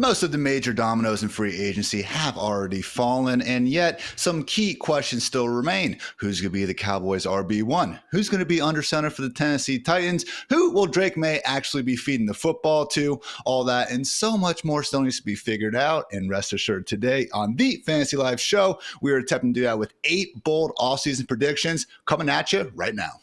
Most of the major dominoes in free agency have already fallen, and yet some key questions still remain. Who's going to be the Cowboys RB1? Who's going to be under center for the Tennessee Titans? Who will Drake Maye actually be feeding the football to? All that and so much more still needs to be figured out. And rest assured, today on the Fantasy Live Show, we are attempting to do that with 8 bold offseason predictions coming at you right now.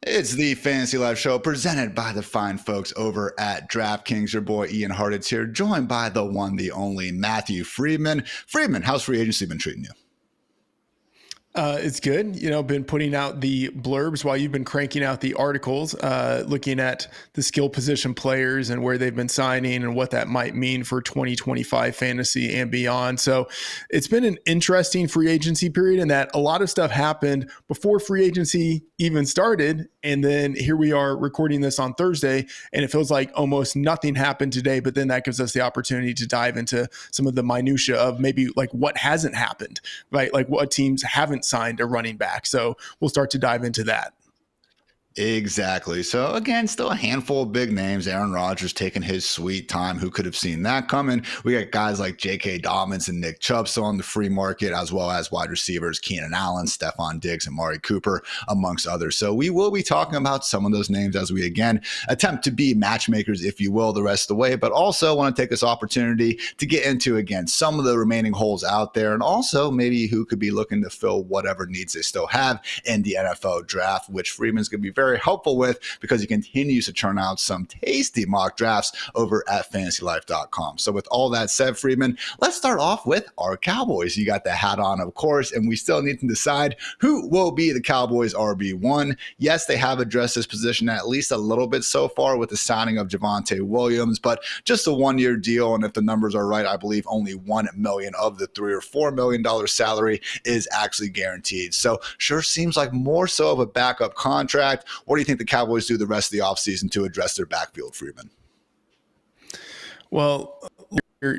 It's the Fantasy Live Show presented by the fine folks over at DraftKings. Your boy Ian Hartitz here, joined by the one, the only Matthew Freedman. Freedman, how's free agency been treating you? It's good. Been putting out the blurbs while you've been cranking out the articles, looking at the skill position players and where they've been signing and what that might mean for 2025 fantasy and beyond. So it's been an interesting free agency period in that a lot of stuff happened before free agency even started. And then here we are recording this on Thursday, and it feels like almost nothing happened today. But then that gives us the opportunity to dive into some of the minutia of maybe like what hasn't happened, right? Like what teams haven't signed a running back. So we'll start to dive into that. Exactly. So again, still a handful of big names. Aaron Rodgers taking his sweet time. Who could have seen that coming? We got guys like J.K. Dobbins and Nick Chubb still on the free market, as well as wide receivers Keenan Allen, Stephon Diggs, and Amari Cooper, amongst others. So we will be talking about some of those names as we again attempt to be matchmakers, if you will, the rest of the way. But also want to take this opportunity to get into again some of the remaining holes out there, and also maybe who could be looking to fill whatever needs they still have in the NFL draft, which Freeman's going to be very helpful with because he continues to churn out some tasty mock drafts over at fantasylife.com. So with all that said, Freeman, let's start off with our Cowboys. You got the hat on, of course, and we still need to decide who will be the Cowboys RB1. Yes, they have addressed this position at least a little bit so far with the signing of Javonte Williams, but just a one-year deal. And if the numbers are right, I believe only $1 million of the $3 or $4 million salary is actually guaranteed. So sure seems like more so of a backup contract. What do you think the Cowboys do the rest of the offseason to address their backfield, Freeman? Well,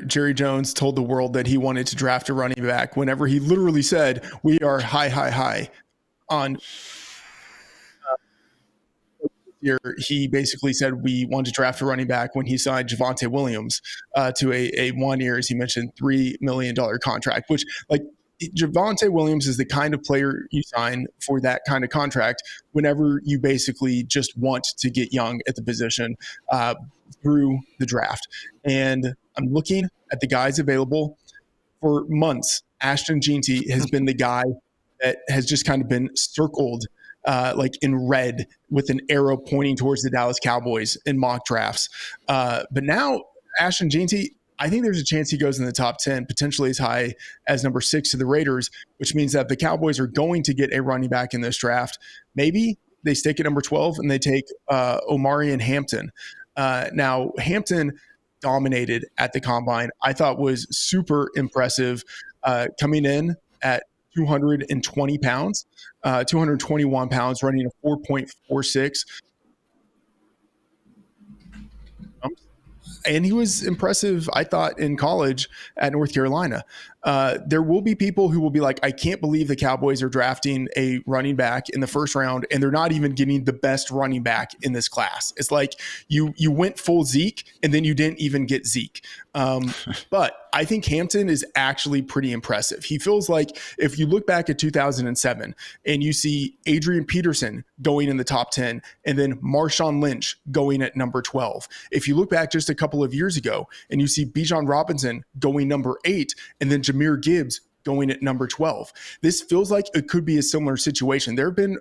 Jerry Jones told the world that he wanted to draft a running back whenever he literally said, we are high on year. He basically said we want to draft a running back when he signed Javonte Williams to a 1 year, as he mentioned, $3 million contract, which like Javonte Williams is the kind of player you sign for that kind of contract whenever you basically just want to get young at the position through the draft. And I'm looking at the guys available for months. Ashton Jeanty has been the guy that has just kind of been circled like in red with an arrow pointing towards the Dallas Cowboys in mock drafts. But now Ashton Jeanty, I think there's a chance he goes in the top 10, potentially as high as number 6 to the Raiders, which means that the Cowboys are going to get a running back in this draft. Maybe they stick at number 12 and they take Omari and Hampton. Now, Hampton dominated at the combine. I thought was super impressive coming in at 220 pounds, 221 pounds, running a 4.46. And he was impressive, I thought, in college at North Carolina. There will be people who will be like, I can't believe the Cowboys are drafting a running back in the first round, and they're not even getting the best running back in this class. It's like you went full Zeke, and then you didn't even get Zeke. But I think Hampton is actually pretty impressive. He feels like if you look back at 2007 and you see Adrian Peterson going in the top 10 and then Marshawn Lynch going at number 12. If you look back just a couple of years ago and you see Bijan Robinson going number 8 and then Jahmyr Gibbs going at number 12. This feels like it could be a similar situation. There have been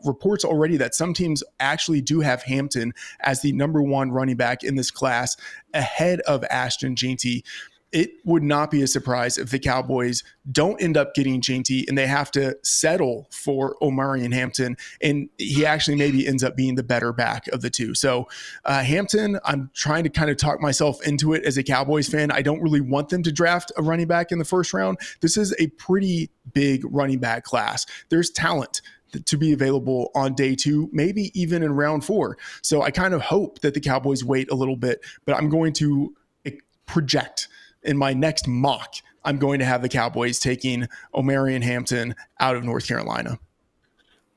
reports already that some teams actually do have Hampton as the number 1 running back in this class ahead of Ashton Jeanty. It would not be a surprise if the Cowboys don't end up getting Jeanty and they have to settle for Omari and Hampton, and he actually maybe ends up being the better back of the two. So Hampton, I'm trying to kind of talk myself into it as a Cowboys fan. I don't really want them to draft a running back in the first round. This is a pretty big running back class. There's talent to be available on day 2, maybe even in round 4. So I kind of hope that the Cowboys wait a little bit, but I'm going to project in my next mock, I'm going to have the Cowboys taking Omarion Hampton out of North Carolina.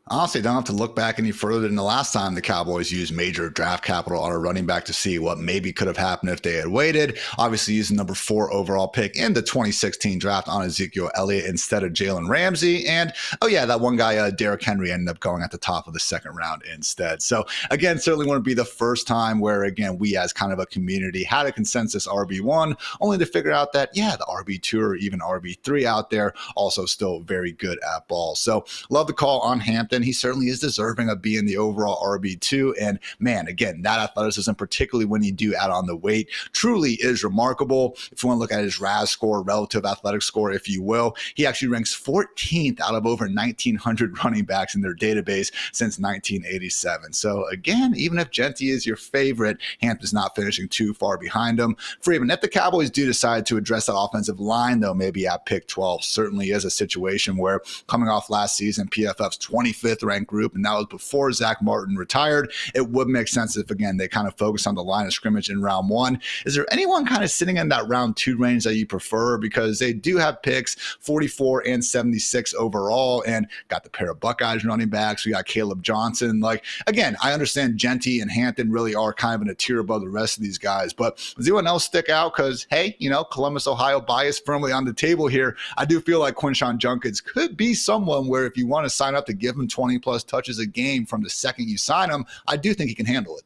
Honestly, don't have to look back any further than the last time the Cowboys used major draft capital on a running back to see what maybe could have happened if they had waited. Obviously, using number 4 overall pick in the 2016 draft on Ezekiel Elliott instead of Jalen Ramsey. And, oh yeah, that one guy, Derrick Henry, ended up going at the top of the second round instead. So, again, certainly wouldn't be the first time where, again, we as kind of a community had a consensus RB1, only to figure out that, yeah, the RB2 or even RB3 out there also still very good at ball. So, love the call on Hampton. He certainly is deserving of being the overall RB2. And man, again, that athleticism, particularly when you do add on the weight, truly is remarkable. If you want to look at his RAS score, relative athletic score, if you will, he actually ranks 14th out of over 1,900 running backs in their database since 1987. So again, even if Jeanty is your favorite, Hampton's not finishing too far behind him. Freedman, if the Cowboys do decide to address that offensive line, though, maybe at pick 12, certainly is a situation where coming off last season, PFF's 25th ranked group, and that was before Zach Martin retired, it would make sense if, again, they kind of focus on the line of scrimmage in round 1. Is there anyone kind of sitting in that round 2 range that you prefer? Because they do have picks 44 and 76 overall, and got the pair of Buckeyes running backs. We got Caleb Johnson. Like, again, I understand Jeanty and Hampton really are kind of in a tier above the rest of these guys, but does anyone else stick out? Because, hey, you know, Columbus, Ohio bias firmly on the table here. I do feel like Quinshon Judkins could be someone where if you want to sign up to give him 20 plus touches a game from the second you sign him, I do think he can handle it.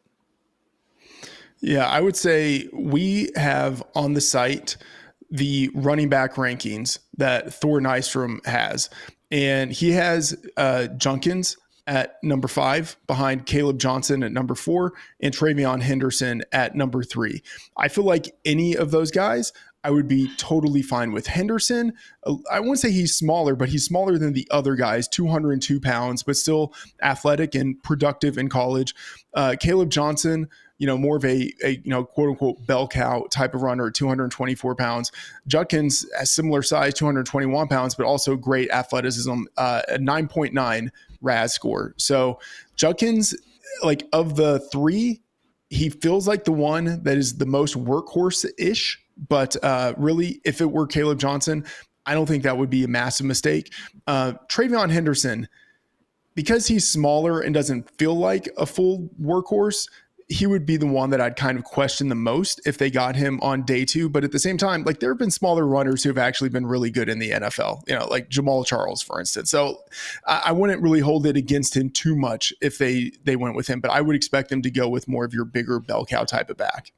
Yeah, I would say we have on the site the running back rankings that Thor Nystrom has. And he has Judkins at number 5 behind Caleb Johnson at number 4 and Travion Henderson at number 3. I feel like any of those guys I would be totally fine with. Henderson, I won't say he's smaller, but he's smaller than the other guys, 202 pounds, but still athletic and productive in college. Caleb Johnson, you know, more of a you know, quote unquote bell cow type of runner, 224 pounds. Judkins, a similar size, 221 pounds, but also great athleticism, a 9.9 RAS score. So Judkins, like of the 3, he feels like the one that is the most workhorse-ish. But really, if it were Caleb Johnson, I don't think that would be a massive mistake. Travion Henderson, because he's smaller and doesn't feel like a full workhorse, he would be the one that I'd kind of question the most if they got him on day 2. But at the same time, like, there have been smaller runners who have actually been really good in the NFL, you know, like Jamal Charles, for instance. So I wouldn't really hold it against him too much if they went with him, but I would expect them to go with more of your bigger bell cow type of back.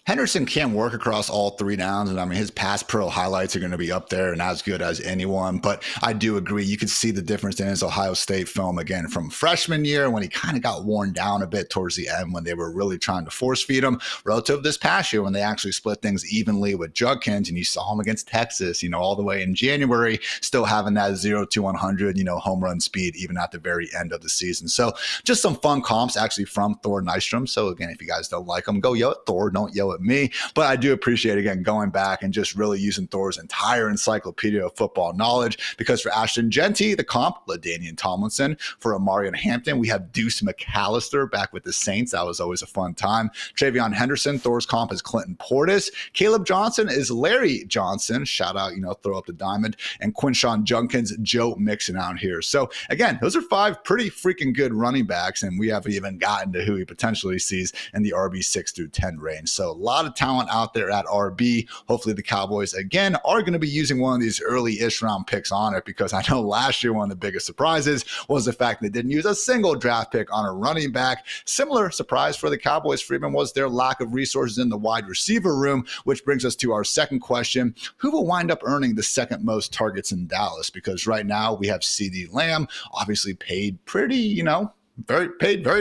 Henderson can work across all 3 downs, and I mean, his pass pro highlights are going to be up there and as good as anyone. But I do agree, you could see the difference in his Ohio State film again from freshman year when he kind of got worn down a bit towards the end when they were really trying to force feed him, relative to this past year when they actually split things evenly with Judkins, and you saw him against Texas, you know, all the way in January, still having that 0 to 100, you know, home run speed even at the very end of the season. So just some fun comps actually from Thor Nystrom. So again, if you guys don't like him, go yell at Thor, don't yell at me. But I do appreciate, again, going back and just really using Thor's entire encyclopedia of football knowledge, because for Ashton Jeanty, the comp, LaDainian Tomlinson. For Omarion Hampton, we have Deuce McAllister back with the Saints. That was always a fun time. Travion Henderson, Thor's comp is Clinton Portis. Caleb Johnson is Larry Johnson. Shout out, you know, throw up the diamond. And Quinshon Judkins, Joe Mixon out here. So again, those are 5 pretty freaking good running backs, and we haven't even gotten to who he potentially sees in the RB 6 through 10 range. So a lot of talent out there at RB. Hopefully the Cowboys, again, are going to be using one of these early-ish round picks on it, because I know last year one of the biggest surprises was the fact they didn't use a single draft pick on a running back. Similar surprise for the Cowboys, Freedman, was their lack of resources in the wide receiver room, which brings us to our second question. Who will wind up earning the second most targets in Dallas? Because right now we have CeeDee Lamb, obviously paid pretty, you know, very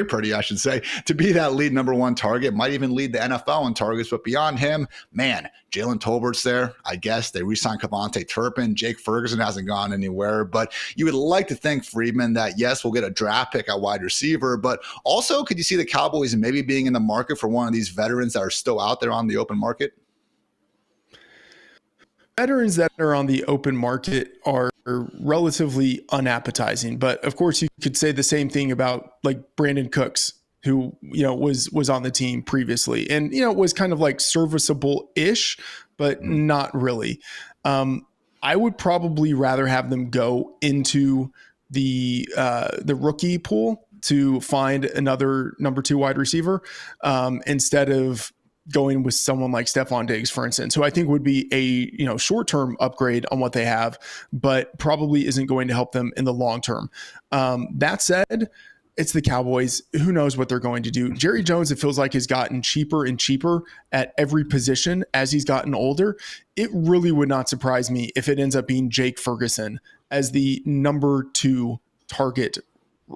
pretty, I should say, to be that lead number 1 target, might even lead the NFL in targets. But beyond him, man, Jalen Tolbert's there. I guess they re-signed Kevontae Turpin. Jake Ferguson hasn't gone anywhere. But you would like to think, Freedman, that yes, we'll get a draft pick at wide receiver. But also, could you see the Cowboys maybe being in the market for one of these veterans that are still out there on the open market? Veterans that are on the open market are relatively unappetizing, but of course you could say the same thing about like Brandon Cooks, who, you know, was on the team previously and, you know, was kind of like serviceable-ish, but not really. I would probably rather have them go into the rookie pool to find another number 2 wide receiver instead of going with someone like Stephon Diggs, for instance, who I think would be a short-term upgrade on what they have, but probably isn't going to help them in the long term. That said, it's the Cowboys. Who knows what they're going to do? Jerry Jones, it feels like, has gotten cheaper and cheaper at every position as he's gotten older. It really would not surprise me if it ends up being Jake Ferguson as the number 2 target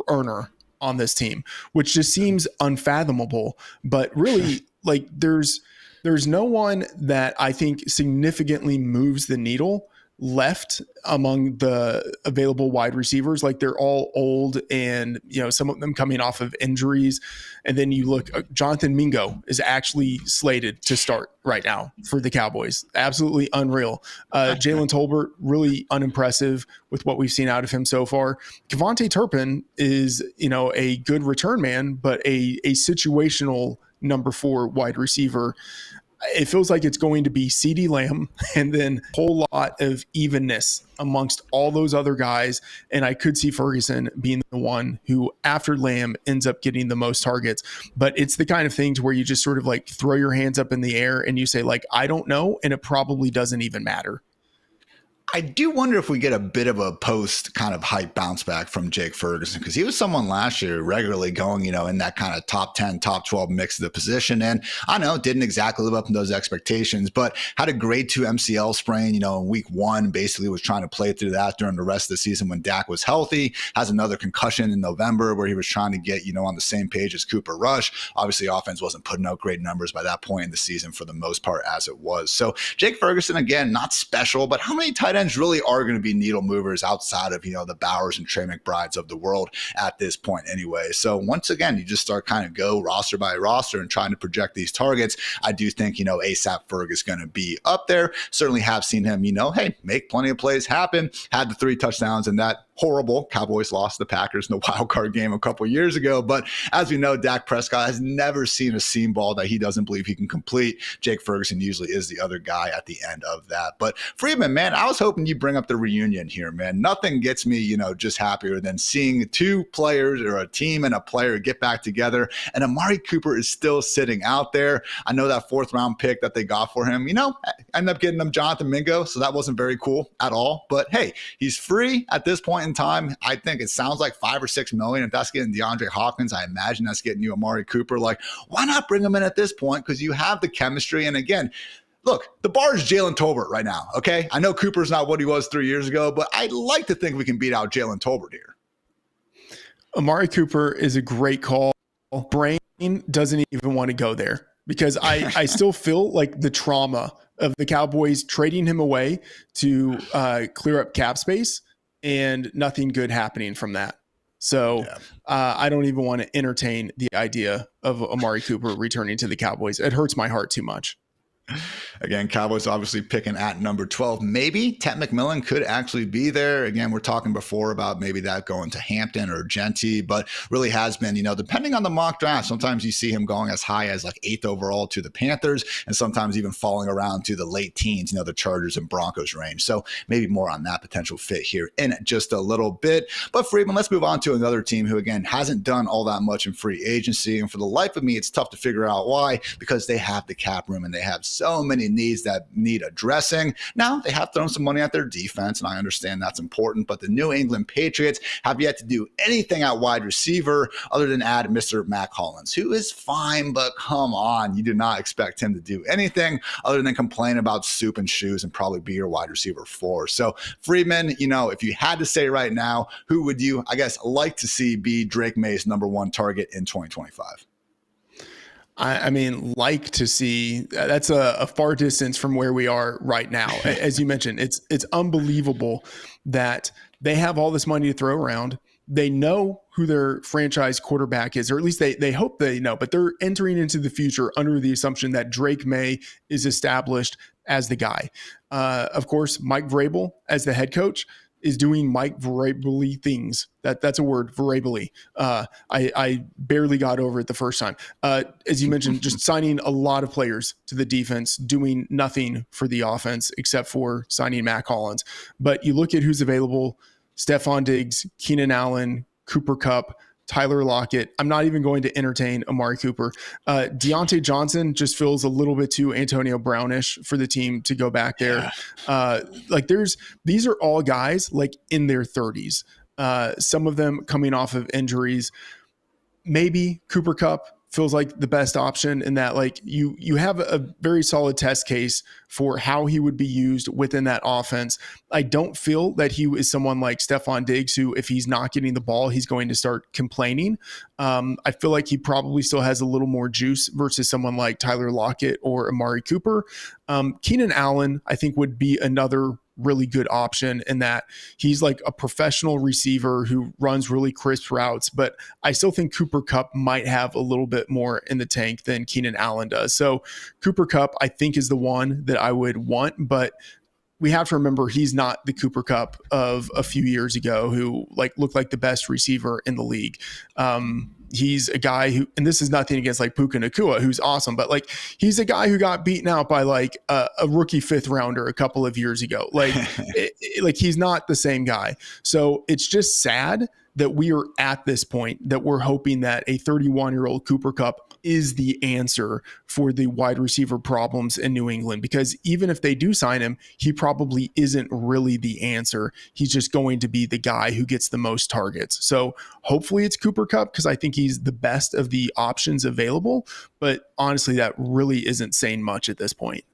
earner on this team, which just seems unfathomable. But really, like, there's no one that I think significantly moves the needle left among the available wide receivers. Like, they're all old and, some of them coming off of injuries. And then you look, Jonathan Mingo is actually slated to start right now for the Cowboys. Absolutely unreal. Jalen Tolbert, really unimpressive with what we've seen out of him so far. Kevontae Turpin is, a good return man, but a situational number 4 wide receiver. It feels like it's going to be CeeDee Lamb and then a whole lot of evenness amongst all those other guys. And I could see Ferguson being the one who, after Lamb, ends up getting the most targets. But it's the kind of things where you just sort of like throw your hands up in the air and you say, like, I don't know. And it probably doesn't even matter. I do wonder if we get a bit of a post kind of hype bounce back from Jake Ferguson, because he was someone last year regularly going, in that kind of top 10, top 12 mix of the position. And I know didn't exactly live up to those expectations, but had a grade 2 MCL sprain, in week 1, basically was trying to play through that during the rest of the season when Dak was healthy, has another concussion in November where he was trying to get, on the same page as Cooper Rush. Obviously, offense wasn't putting out great numbers by that point in the season for the most part as it was. So Jake Ferguson, again, not special, but how many tight ends really are going to be needle movers outside of, the Bowers and Trey McBrides of the world at this point anyway? So once again, you just start kind of go roster by roster and trying to project these targets. I do think, ASAP Ferg is going to be up there. Certainly have seen him, hey, make plenty of plays happen. Had the 3 touchdowns in that horrible Cowboys lost the Packers in the wild card game a couple years ago. But as we know, Dak Prescott has never seen a seam ball that he doesn't believe he can complete. Jake Ferguson usually is the other guy at the end of that. But Freedman, man, I was hoping you bring up the reunion here, man. Nothing gets me, just happier than seeing 2 players or a team and a player get back together. And Amari Cooper is still sitting out there. I know that 4th round pick that they got for him, ended up getting him Jonathan Mingo. So that wasn't very cool at all. But hey, he's free at this point in time. I think it sounds like $5 or $6 million. If that's getting DeAndre Hopkins, I imagine that's getting you Amari Cooper. Like, why not bring him in at this point? Because you have the chemistry. And again, look, the bar is Jalen Tolbert right now. Okay. I know Cooper's not what he was 3 years ago, but I'd like to think we can beat out Jalen Tolbert here. Amari Cooper is a great call. Brain doesn't even want to go there because I still feel like the trauma of the Cowboys trading him away to clear up cap space and nothing good happening from that. So I don't even want to entertain the idea of Amari Cooper returning to the Cowboys. It hurts my heart too much. Again, Cowboys obviously picking at number 12. Maybe Ted McMillan could actually be there. Again, we're talking before about maybe that going to Hampton or Jeanty, but really has been, depending on the mock draft, sometimes you see him going as high as like 8th overall to the Panthers and sometimes even falling around to the late teens, the Chargers and Broncos range. So maybe more on that potential fit here in just a little bit. But Freedman, let's move on to another team who, again, hasn't done all that much in free agency. And for the life of me, it's tough to figure out why, because they have the cap room and they have so many needs that need addressing. Now, they have thrown some money at their defense, and I understand that's important, but the New England Patriots have yet to do anything at wide receiver other than add Mr. Mac Hollins, who is fine, but come on, you do not expect him to do anything other than complain about soup and shoes and probably be your wide receiver 4. So, Freedman, if you had to say right now, who would you, I guess, like to see be Drake Maye's number 1 target in 2025? I mean, like to see, that's a far distance from where we are right now. As you mentioned, it's unbelievable that they have all this money to throw around. They know who their franchise quarterback is, or at least they hope they know, but they're entering into the future under the assumption that Drake Maye is established as the guy. Of course, Mike Vrabel as the head coach. is doing Mike Vrabely things. That's a word, Vrabely. I barely got over it the first time. As you mentioned, just signing a lot of players to the defense, doing nothing for the offense except for signing Matt Collins. But you look at who's available: Stephon Diggs, Keenan Allen, Cooper Kupp, Tyler Lockett. I'm not even going to entertain Amari Cooper. Deontay Johnson just feels a little bit too Antonio Brownish for the team to go back there. These are all guys like in their 30s. Some of them coming off of injuries. Maybe Cooper Kupp feels like the best option in that, like, you have a very solid test case for how he would be used within that offense. I don't feel that he is someone like Stephon Diggs, who, if he's not getting the ball, he's going to start complaining. I feel like he probably still has a little more juice versus someone like Tyler Lockett or Amari Cooper. Keenan Allen, I think, would be another really good option in that he's like a professional receiver who runs really crisp routes, but I still think Cooper Kupp might have a little bit more in the tank than Keenan Allen does. So Cooper Kupp, I think, is the one that I would want, but we have to remember he's not the Cooper Kupp of a few years ago who like looked like the best receiver in the league. He's a guy who, and this is nothing against like Puka Nacua, who's awesome, but like he's a guy who got beaten out by like a rookie 5th rounder a couple of years ago. Like, like he's not the same guy. So it's just sad that we are at this point that we're hoping that a 31-year-old Cooper Kupp is the answer for the wide receiver problems in New England, because even if they do sign him, he probably isn't really the answer. He's just going to be the guy who gets the most targets. So hopefully it's Cooper Kupp, because I think he's the best of the options available. But honestly, that really isn't saying much at this point.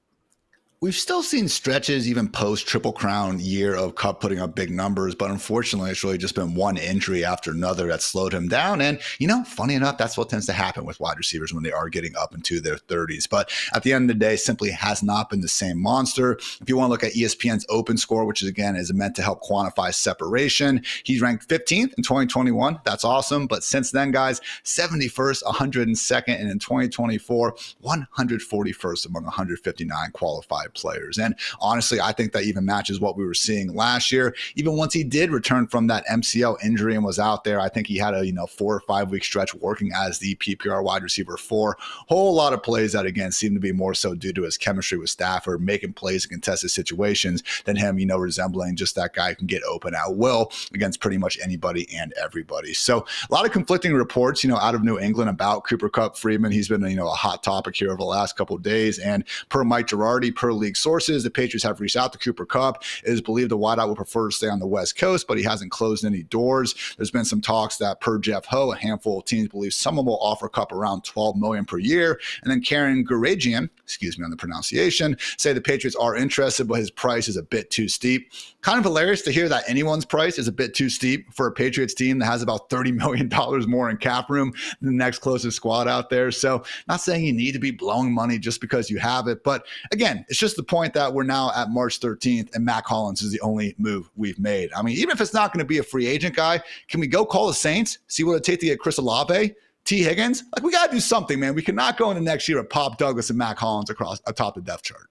We've still seen stretches, even post Triple Crown year, of Kupp putting up big numbers, but unfortunately, it's really just been one injury after another that slowed him down. And, funny enough, that's what tends to happen with wide receivers when they are getting up into their 30s. But at the end of the day, simply has not been the same monster. If you want to look at ESPN's open score, which is, again, is meant to help quantify separation, he's ranked 15th in 2021. That's awesome. But since then, guys, 71st, 102nd, and in 2024, 141st among 159 qualified players. And honestly, I think that even matches what we were seeing last year. Even once he did return from that MCL injury and was out there, I think he had a 4 or 5 week stretch working as the PPR wide receiver 4. Whole lot of plays that, again, seem to be more so due to his chemistry with Stafford, making plays in contested situations, than him, resembling just that guy who can get open at will against pretty much anybody and everybody. So a lot of conflicting reports, out of New England about Cooper Kupp, Freedman. He's been, a hot topic here over the last couple of days. And per Mike Girardi, per league sources, the Patriots have reached out to Cooper Kupp. It is believed the wideout would prefer to stay on the West Coast, but he hasn't closed any doors. There's been some talks that, per Jeff Ho, a handful of teams believe someone will offer Kupp around $12 million per year. And then Karen Garagian, excuse me on the pronunciation, say the Patriots are interested, but his price is a bit too steep. Kind of hilarious to hear that anyone's price is a bit too steep for a Patriots team that has about $30 million more in cap room than the next closest squad out there. So not saying you need to be blowing money just because you have it, but again, it's just the point that we're now at March 13th and Matt Collins is the only move we've made. I mean, even if it's not going to be a free agent guy, can we go call the Saints, see what it takes to get Chris Olave, T. Higgins? Like, we got to do something, man. We cannot go into next year with Pop Douglas and Matt Collins across atop the depth chart.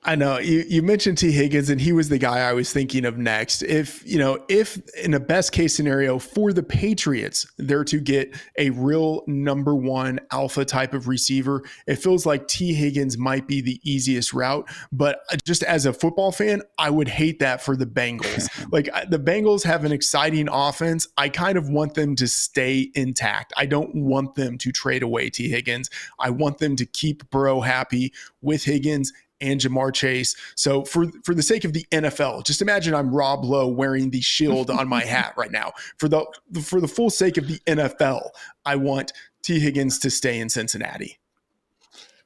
I know you mentioned T. Higgins, and he was the guy I was thinking of next. If in a best case scenario for the Patriots, they're to get a real number one alpha type of receiver, it feels like T. Higgins might be the easiest route. But just as a football fan, I would hate that for the Bengals. Like, the Bengals have an exciting offense. I kind of want them to stay intact. I don't want them to trade away T. Higgins. I want them to keep Burrow happy with Higgins and Jamar Chase. So for the sake of the NFL, just imagine I'm Rob Lowe wearing the shield on my hat right now. For the full sake of the NFL, I want T. Higgins to stay in Cincinnati.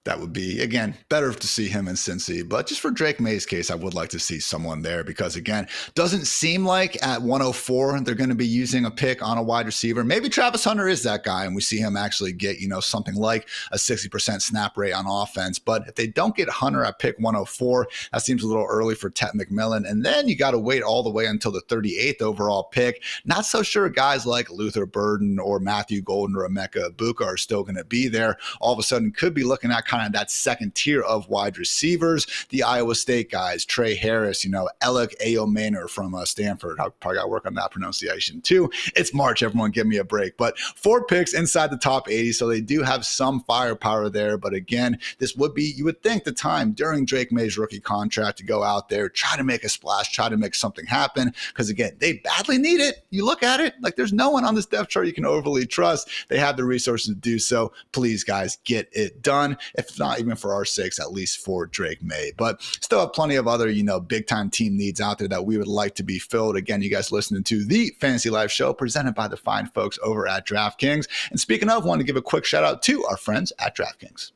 That would be, again, better to see him in Cincy. But just for Drake Maye's case, I would like to see someone there because, again, doesn't seem like at 104 they're going to be using a pick on a wide receiver. Maybe Travis Hunter is that guy, and we see him actually get, something like a 60% snap rate on offense. But if they don't get Hunter at pick 104, that seems a little early for Ted McMillan. And then you got to wait all the way until the 38th overall pick. Not so sure guys like Luther Burden or Matthew Golden or Emeka Ibuka are still going to be there. All of a sudden could be looking at kind of that second tier of wide receivers. The Iowa State guys, Trey Harris, Alec Ayomanor from Stanford. I probably got to work on that pronunciation too. It's March, everyone, give me a break. But 4 picks inside the top 80, so they do have some firepower there. But again, this would be, you would think, the time during Drake Maye's rookie contract to go out there, try to make a splash, try to make something happen. Because again, they badly need it. You look at it, like there's no one on this depth chart you can overly trust. They have the resources to do so. Please, guys, get it done. If not even for our sakes, at least for Drake Maye. But still have plenty of other, big time team needs out there that we would like to be filled. Again, you guys listening to the Fantasy Life Show presented by the fine folks over at DraftKings. And speaking of, I want to give a quick shout out to our friends at DraftKings.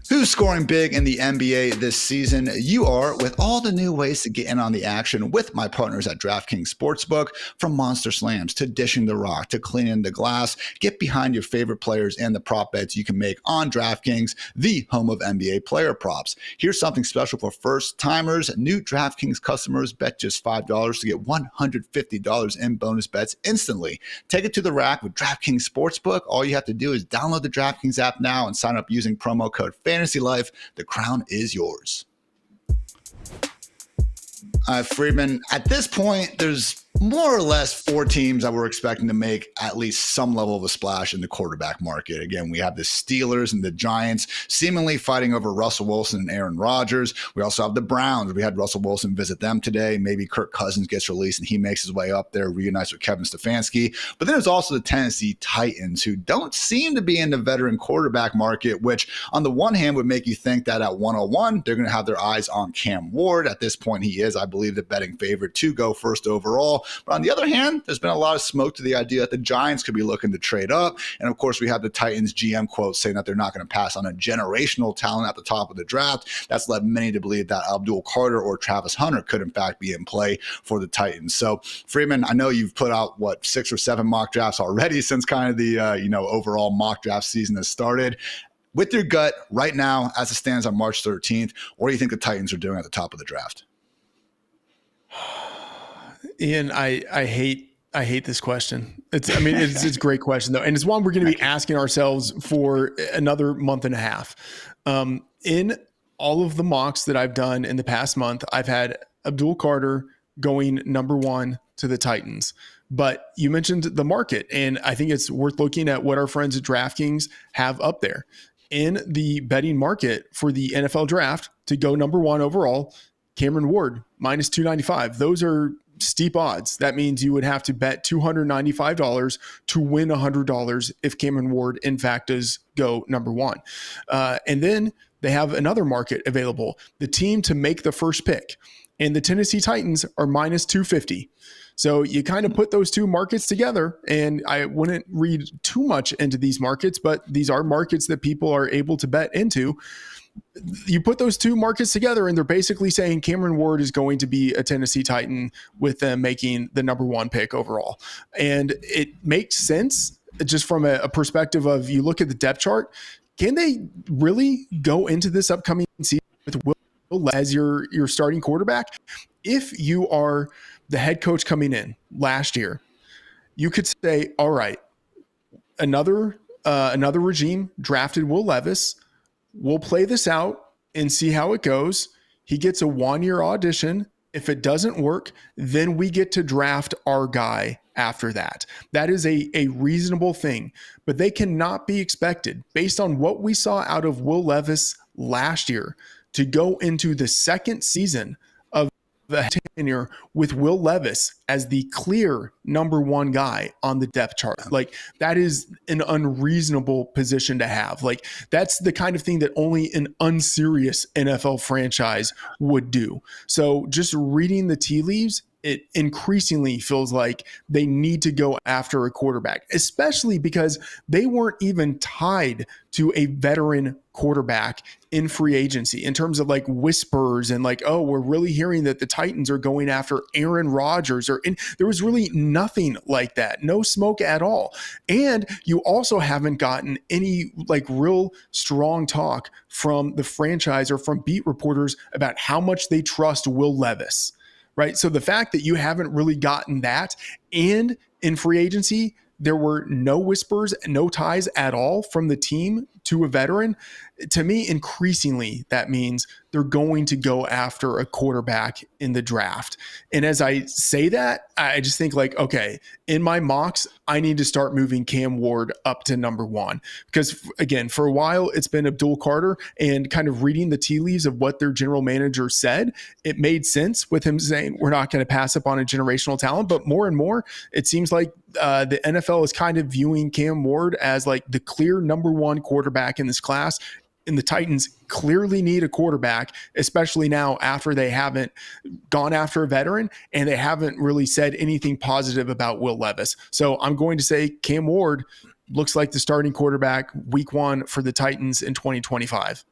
Who's scoring big in the NBA this season? You are, with all the new ways to get in on the action with my partners at DraftKings Sportsbook. From Monster Slams to Dishing the Rock to Cleaning the Glass, get behind your favorite players and the prop bets you can make on DraftKings, the home of NBA player props. Here's something special for first timers. New DraftKings customers bet just $5 to get $150 in bonus bets instantly. Take it to the rack with DraftKings Sportsbook. All you have to do is download the DraftKings app now and sign up using promo code Fantasy Life. The crown is yours. Freedman, at this point, there's more or less 4 teams that we're expecting to make at least some level of a splash in the quarterback market. Again, we have the Steelers and the Giants seemingly fighting over Russell Wilson and Aaron Rodgers. We also have the Browns. We had Russell Wilson visit them today. Maybe Kirk Cousins gets released and he makes his way up there, reunites with Kevin Stefanski. But then there's also the Tennessee Titans, who don't seem to be in the veteran quarterback market, which on the one hand would make you think that at 101, they're going to have their eyes on Cam Ward. At this point, he is, I believe, the betting favorite to go first overall. But on the other hand, there's been a lot of smoke to the idea that the Giants could be looking to trade up. And of course, we have the Titans GM quote saying that they're not going to pass on a generational talent at the top of the draft. That's led many to believe that Abdul Carter or Travis Hunter could in fact be in play for the Titans. So Freeman, I know you've put out 6 or 7 mock drafts already since kind of the overall mock draft season has started. With your gut right now, as it stands on March 13th, what do you think the Titans are doing at the top of the draft? Ian, I hate this question. It's a great question though. And it's one we're going to be asking ourselves for another month and a half. In all of the mocks that I've done in the past month, I've had Abdul Carter going number 1 to the Titans. But you mentioned the market, and I think it's worth looking at what our friends at DraftKings have up there. In the betting market for the NFL draft to go number 1 overall, Cameron Ward, minus 295. Those are steep odds. That means you would have to bet $295 to win $100 if Cameron Ward, in fact, does go number 1. And then they have another market available, the team to make the first pick. And the Tennessee Titans are minus 250. So you kind of put those two markets together, and I wouldn't read too much into these markets, but these are markets that people are able to bet into. You put those two markets together, and they're basically saying Cameron Ward is going to be a Tennessee Titan with them making the number 1 pick overall. And it makes sense just from a perspective of, you look at the depth chart, can they really go into this upcoming season with Will as your starting quarterback? If you are the head coach coming in last year, you could say, all right, another regime drafted Will Levis. We'll play this out and see how it goes. He gets a 1-year audition. If it doesn't work, then we get to draft our guy after that. That is a reasonable thing, but they cannot be expected, based on what we saw out of Will Levis last year, to go into the second season of the tenure with Will Levis as the clear number 1 guy on the depth chart. Like, that is an unreasonable position to have. Like, that's the kind of thing that only an unserious NFL franchise would do. So just reading the tea leaves, it increasingly feels like they need to go after a quarterback, especially because they weren't even tied to a veteran quarterback in free agency in terms of like whispers and like, oh, we're really hearing that the Titans are going after Aaron Rodgers, there was really nothing like that. No smoke at all. And you also haven't gotten any like real strong talk from the franchise or from beat reporters about how much they trust Will Levis. Right. So the fact that you haven't really gotten that, and in free agency, there were no whispers, no ties at all from the team to a veteran, to me, increasingly, that means they're going to go after a quarterback in the draft. And as I say that, I just think like, okay, in my mocks, I need to start moving Cam Ward up to number 1. Because again, for a while, it's been Abdul Carter, and kind of reading the tea leaves of what their general manager said, it made sense with him saying, we're not going to pass up on a generational talent. But more and more, it seems like the NFL is kind of viewing Cam Ward as like the clear number 1 quarterback in this class. And the Titans clearly need a quarterback, especially now after they haven't gone after a veteran and they haven't really said anything positive about Will Levis. So I'm going to say Cam Ward looks like the starting quarterback week 1 for the Titans in 2025.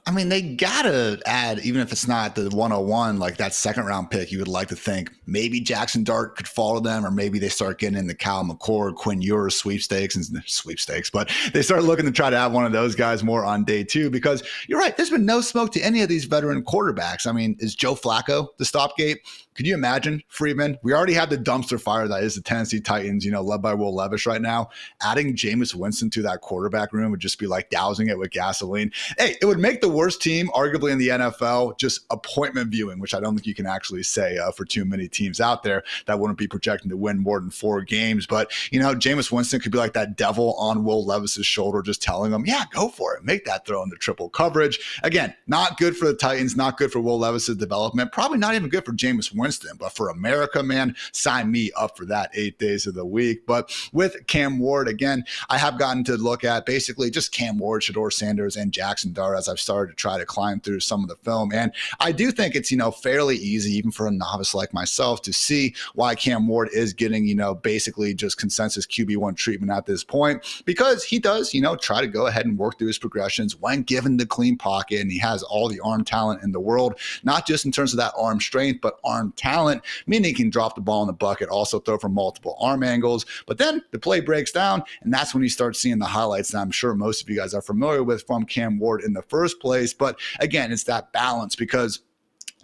I mean, they gotta add, even if it's not the 101, like that second round pick, you would like to think maybe Jackson Dart could follow them, or maybe they start getting in the Cal McCord, Quinn Ewers sweepstakes, but they start looking to try to have one of those guys more on day 2, because you're right, there's been no smoke to any of these veteran quarterbacks. I mean, is Joe Flacco the stopgate? Could you imagine, Freedman? We already have the dumpster fire that is the Tennessee Titans, led by Will Levis right now. Adding Jameis Winston to that quarterback room would just be like dousing it with gasoline. Hey, it would make the worst team, arguably in the NFL, just appointment viewing, which I don't think you can actually say for too many teams out there that wouldn't be projecting to win more than 4 games. But, Jameis Winston could be like that devil on Will Levis's shoulder, just telling him, yeah, go for it. Make that throw in the triple coverage. Again, not good for the Titans, not good for Will Levis's development, probably not even good for Jameis Winston. But for America, man, sign me up for that 8 days of the week. But with Cam Ward, again, I have gotten to look at basically just Cam Ward, Shedeur Sanders, and Jackson Dart as I've started to try to climb through some of the film. And I do think it's, fairly easy, even for a novice like myself, to see why Cam Ward is getting, basically just consensus QB1 treatment at this point, because he does, try to go ahead and work through his progressions when given the clean pocket, and he has all the arm talent in the world, not just in terms of that arm strength, but arm talent, meaning he can drop the ball in the bucket, also throw from multiple arm angles. But then the play breaks down, and that's when you start seeing the highlights that I'm sure most of you guys are familiar with from Cam Ward in the first place. But again, it's that balance, because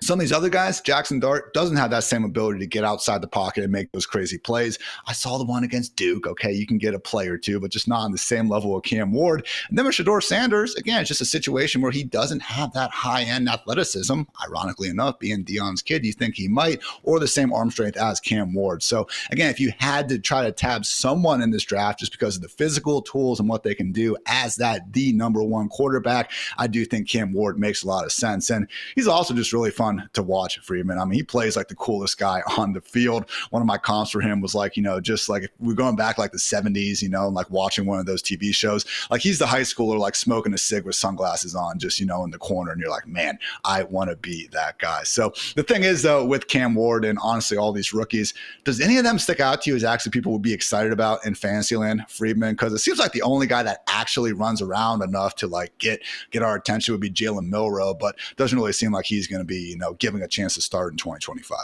some of these other guys, Jackson Dart doesn't have that same ability to get outside the pocket and make those crazy plays. I saw the one against Duke. Okay, you can get a play or two, but just not on the same level of Cam Ward. And then with Shedeur Sanders, again, it's just a situation where he doesn't have that high-end athleticism. Ironically enough, being Deion's kid, you think he might, or the same arm strength as Cam Ward. So again, if you had to try to tab someone in this draft just because of the physical tools and what they can do as the number 1 quarterback, I do think Cam Ward makes a lot of sense. And he's also just really fun to watch, Freedman. I mean, he plays like the coolest guy on the field. One of my comps for him was like, just like if we're going back like the 70s, and like watching one of those TV shows, like he's the high schooler, like smoking a cig with sunglasses on, just, in the corner. And you're like, man, I want to be that guy. So the thing is, though, with Cam Ward and honestly all these rookies, does any of them stick out to you as actually people would be excited about in Fantasyland, Freedman? Because it seems like the only guy that actually runs around enough to like get our attention would be Jalen Milroe, but doesn't really seem like he's going to be, giving a chance to start in 2025.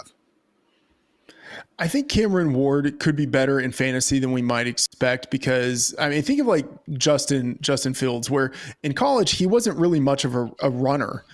I think Cameron Ward could be better in fantasy than we might expect, because I mean, think of like Justin Fields, where in college he wasn't really much of a runner.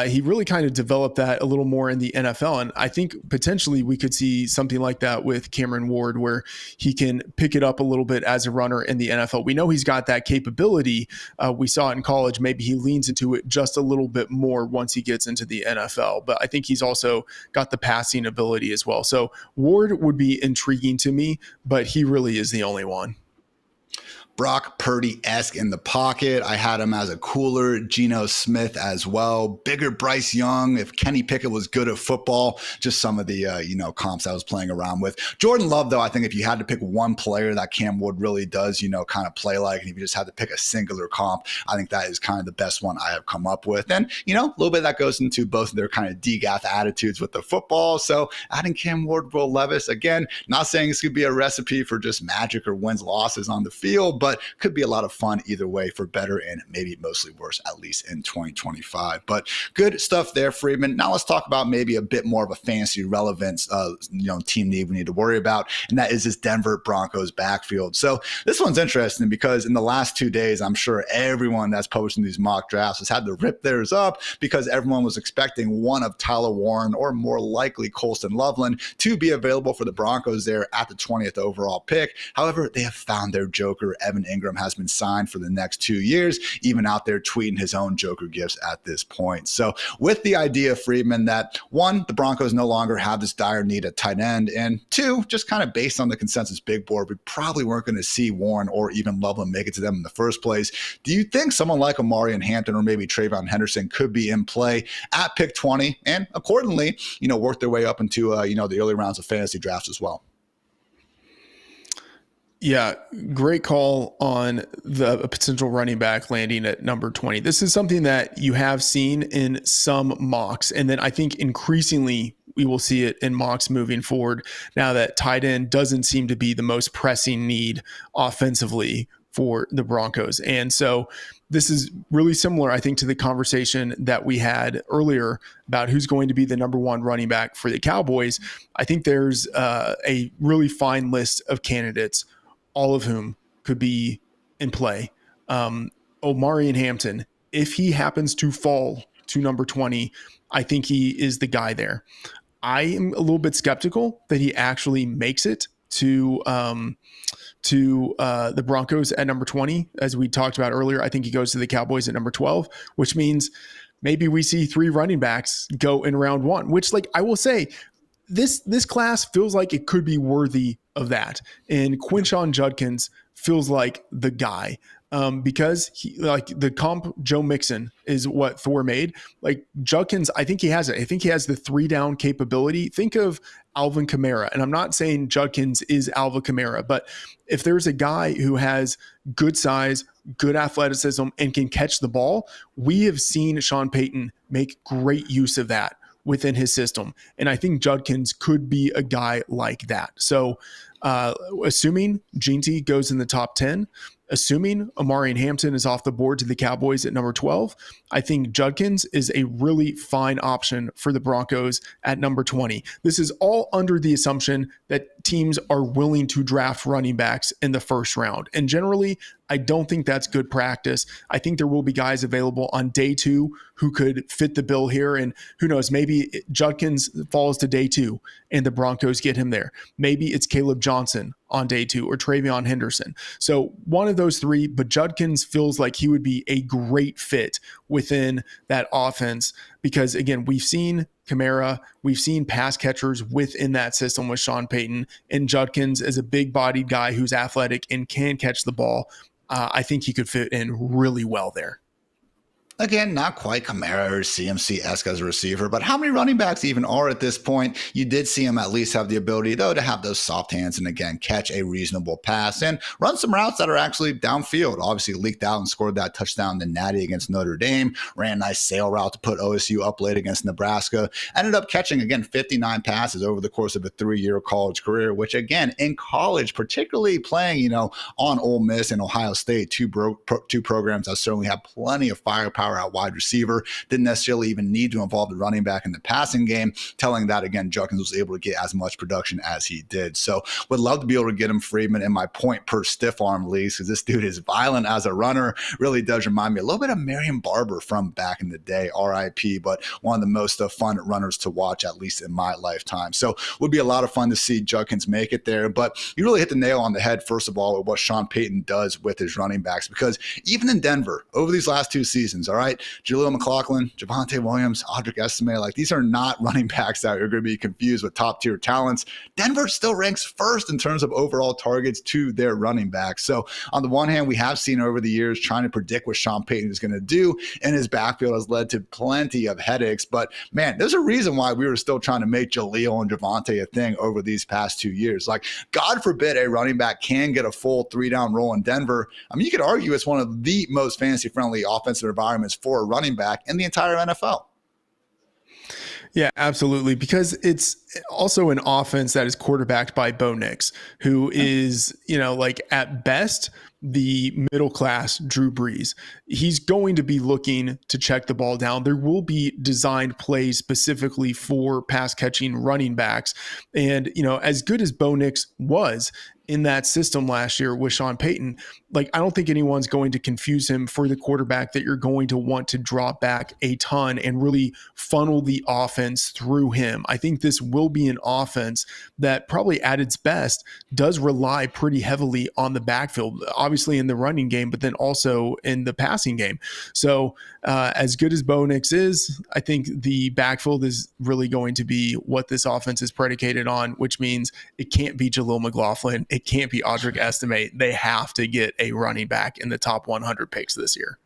He really kind of developed that a little more in the NFL. And I think potentially we could see something like that with Cameron Ward, where he can pick it up a little bit as a runner in the NFL. We know he's got that capability. We saw it in college. Maybe he leans into it just a little bit more once he gets into the NFL. But I think he's also got the passing ability as well. So Ward would be intriguing to me, but he really is the only one. Brock Purdy-esque in the pocket. I had him as a cooler Geno Smith as well. Bigger Bryce Young. If Kenny Pickett was good at football, just some of the, comps I was playing around with. Jordan Love, though, I think if you had to pick one player that Cam Ward really does, kind of play like, and if you just had to pick a singular comp, I think that is kind of the best one I have come up with. And, a little bit of that goes into both of their kind of DGAF attitudes with the football. So adding Cam Ward, Will Levis, again, not saying this could be a recipe for just magic or wins, losses on the field, but could be a lot of fun either way, for better and maybe mostly worse, at least in 2025. But good stuff there, Freedman. Now let's talk about maybe a bit more of a fantasy relevance, team need we need to worry about, and that is this Denver Broncos backfield. So this one's interesting because in the last 2 days, I'm sure everyone that's posting these mock drafts has had to rip theirs up because everyone was expecting one of Tyler Warren or more likely Colston Loveland to be available for the Broncos there at the 20th overall pick. However, they have found their joker. Evan Ingram has been signed for the next 2 years, even out there tweeting his own joker gifts at this point. So with the idea, Freedman, that one, the Broncos no longer have this dire need at tight end, and two, just kind of based on the consensus big board, we probably weren't going to see Warren or even Loveland make it to them in the first place. Do you think someone like Omari and Hampton or maybe Trayvon Henderson could be in play at pick 20 and accordingly, work their way up into, the early rounds of fantasy drafts as well? Yeah, great call on the potential running back landing at number 20. This is something that you have seen in some mocks, and then I think increasingly we will see it in mocks moving forward now that tight end doesn't seem to be the most pressing need offensively for the Broncos. And so this is really similar, I think, to the conversation that we had earlier about who's going to be the number one running back for the Cowboys. I think there's a really fine list of candidates, all of whom could be in play. Omari and Hampton, if he happens to fall to number 20, I think he is the guy there. I am a little bit skeptical that he actually makes it to the Broncos at number 20. As we talked about earlier, I think he goes to the Cowboys at number 12, which means maybe we see 3 running backs go in round 1, which, like, I will say, this class feels like it could be worthy of that. And Quinshon Judkins feels like the guy. Because he, like, the comp Joe Mixon is what Thor made. Like, Judkins, I think he has it. I think he has the 3-down capability. Think of Alvin Kamara. And I'm not saying Judkins is Alvin Kamara, but if there's a guy who has good size, good athleticism, and can catch the ball, we have seen Sean Payton make great use of that within his system. And I think Judkins could be a guy like that. So assuming Jeanty goes in the top 10, assuming Omari and Hampton is off the board to the Cowboys at number 12, I think Judkins is a really fine option for the Broncos at number 20. This is all under the assumption that teams are willing to draft running backs in the first round. And generally, I don't think that's good practice. I think there will be guys available on day 2 who could fit the bill here. And who knows, maybe Judkins falls to day 2 and the Broncos get him there. Maybe it's Caleb Johnson on day 2 or Travion Henderson. So one of those 3, but Judkins feels like he would be a great fit within that offense because, again, we've seen Kamara, we've seen pass catchers within that system with Sean Payton, and Judkins is a big-bodied guy who's athletic and can catch the ball. I think he could fit in really well there. Again, not quite Kamara or CMC-esque as a receiver, but how many running backs even are at this point? You did see him at least have the ability, though, to have those soft hands and, again, catch a reasonable pass and run some routes that are actually downfield. Obviously leaked out and scored that touchdown to Natty against Notre Dame, ran a nice sail route to put OSU up late against Nebraska, ended up catching, again, 59 passes over the course of a 3-year college career, which, again, in college, particularly playing, on Ole Miss and Ohio State, two programs that certainly have plenty of firepower out wide receiver, didn't necessarily even need to involve the running back in the passing game, telling that, again, Judkins was able to get as much production as he did. So would love to be able to get him, Freedman, in my point per stiff arm leagues, because this dude is violent as a runner. Really does remind me a little bit of Marion Barber from back in the day, RIP, but one of the most fun runners to watch, at least in my lifetime. So would be a lot of fun to see Judkins make it there. But you really hit the nail on the head, first of all, with what Sean Payton does with his running backs, because even in Denver, over these last 2 seasons, all right, Jaleel McLaughlin, Javonte Williams, Audric Estime, like, these are not running backs that are going to be confused with top tier talents. Denver still ranks first in terms of overall targets to their running backs. So on the one hand, we have seen over the years trying to predict what Sean Payton is going to do in his backfield has led to plenty of headaches. But man, there's a reason why we were still trying to make Jaleel and Javonte a thing over these past 2 years. Like, God forbid a running back can get a full 3-down role in Denver. I mean, you could argue it's one of the most fantasy friendly offensive environments for a running back in the entire NFL. Yeah, absolutely. Because it's also an offense that is quarterbacked by Bo Nix, who is, like at best, the middle class Drew Brees. He's going to be looking to check the ball down. There will be designed plays specifically for pass catching running backs. And, as good as Bo Nix was in that system last year with Sean Payton, I don't think anyone's going to confuse him for the quarterback that you're going to want to drop back a ton and really funnel the offense through him. I think this will be an offense that probably at its best does rely pretty heavily on the backfield, obviously in the running game, but then also in the passing game. So as good as Bo Nix is, I think the backfield is really going to be what this offense is predicated on, which means it can't be Jalil McLaughlin. It can't be Audric Estime. They have to get a running back in the top 100 picks this year.